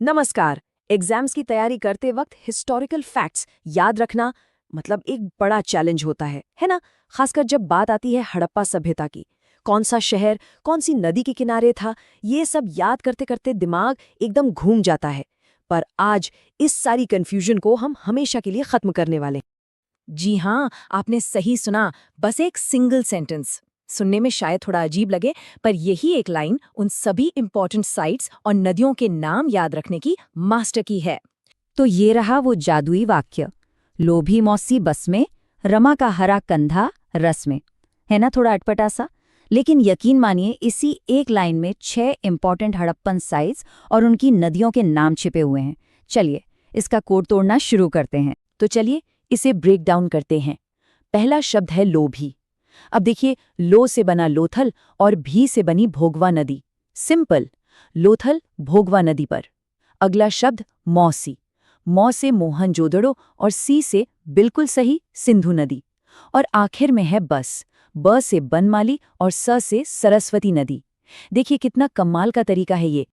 नमस्कार। एग्जाम्स की तैयारी करते वक्त हिस्टोरिकल फैक्ट्स याद रखना मतलब एक बड़ा चैलेंज होता है ना। खासकर जब बात आती है हड़प्पा सभ्यता की। कौन सा शहर कौन सी नदी के किनारे था, ये सब याद करते करते दिमाग एकदम घूम जाता है। पर आज इस सारी कंफ्यूजन को हम हमेशा के लिए खत्म करने वाले हैं। जी हाँ, आपने सही सुना। बस एक सिंगल सेंटेंस। सुनने में शायद थोड़ा अजीब लगे, पर यही एक लाइन उन सभी इंपॉर्टेंट साइट्स और नदियों के नाम याद रखने की मास्टर की है। तो ये रहा वो जादुई वाक्य, लोभी मौसी बस में, रमा का हरा कंधा रस में। है ना थोड़ा अटपटा सा, लेकिन यकीन मानिए इसी एक लाइन में 6 इंपॉर्टेंट हड़प्पन साइट्स और उनकी नदियों के नाम छिपे हुए हैं। चलिए इसका कोड तोड़ना शुरू करते हैं। तो चलिए इसे ब्रेक डाउन करते हैं। पहला शब्द है लोभी। अब देखिए, लो से बना लोथल और भी से बनी भोगवा नदी। सिंपल, लोथल भोगवा नदी पर। अगला शब्द मौसी। मौ से मोहनजोदड़ो और सी से बिल्कुल सही सिंधु नदी। और आखिर में है बस, ब से बनमाली और स से सरस्वती नदी। देखिए कितना कमाल का तरीका है ये।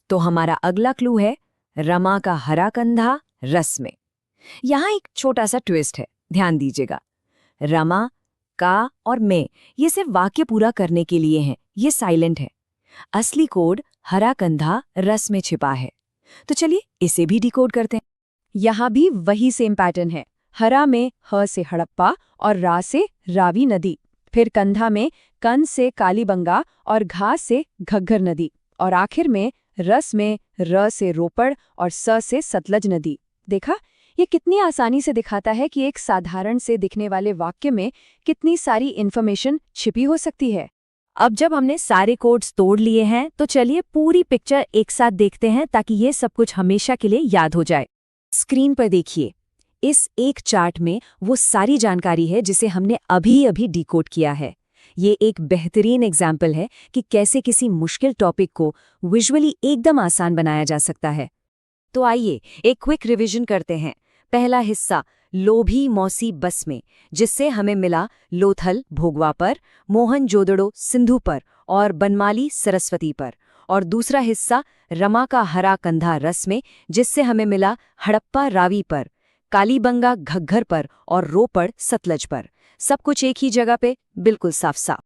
तो हमारा अगला क्लू है रमा का हरा कंधा रस में। यहाँ एक छोटा सा ट्विस्ट है, ध्यान दीजिएगा। रमा, का और में ये सिर्फ वाक्य पूरा करने के लिए हैं, ये साइलेंट है। असली कोड हरा कंधा रस में छिपा है। तो चलिए इसे भी डिकोड करते हैं। यहाँ भी वही सेम पैटर्न है। हरा में ह से हड़प्पा और रा से रावी नदी। फिर कंधा में कन से कालीबंगा और घा से घग्घर नदी। और आखिर में रस में र से रोपड़ और स से सतलज नदी। देखा, ये कितनी आसानी से दिखाता है कि एक साधारण से दिखने वाले वाक्य में कितनी सारी इन्फॉर्मेशन छिपी हो सकती है। अब जब हमने सारे कोड्स तोड़ लिए हैं, तो चलिए पूरी पिक्चर एक साथ देखते हैं ताकि ये सब कुछ हमेशा के लिए याद हो जाए। स्क्रीन पर देखिए, इस एक चार्ट में वो सारी जानकारी है जिसे हमने अभी अभी डिकोड किया है। ये एक बेहतरीन एग्जाम्पल है कि कैसे किसी मुश्किल टॉपिक को विजुअली एकदम आसान बनाया जा सकता है। तो आइए एक क्विक रिवीजन करते हैं। पहला हिस्सा लोभी मौसी बस में, जिससे हमें मिला लोथल भोगवा पर, मोहनजोदड़ो सिंधु पर और बनमाली सरस्वती पर। और दूसरा हिस्सा रमा का हरा कंधा रस में, जिससे हमें मिला हड़प्पा रावी पर, कालीबंगा घग्घर पर और रोपड़ सतलज पर। सब कुछ एक ही जगह पे, बिल्कुल साफ साफ।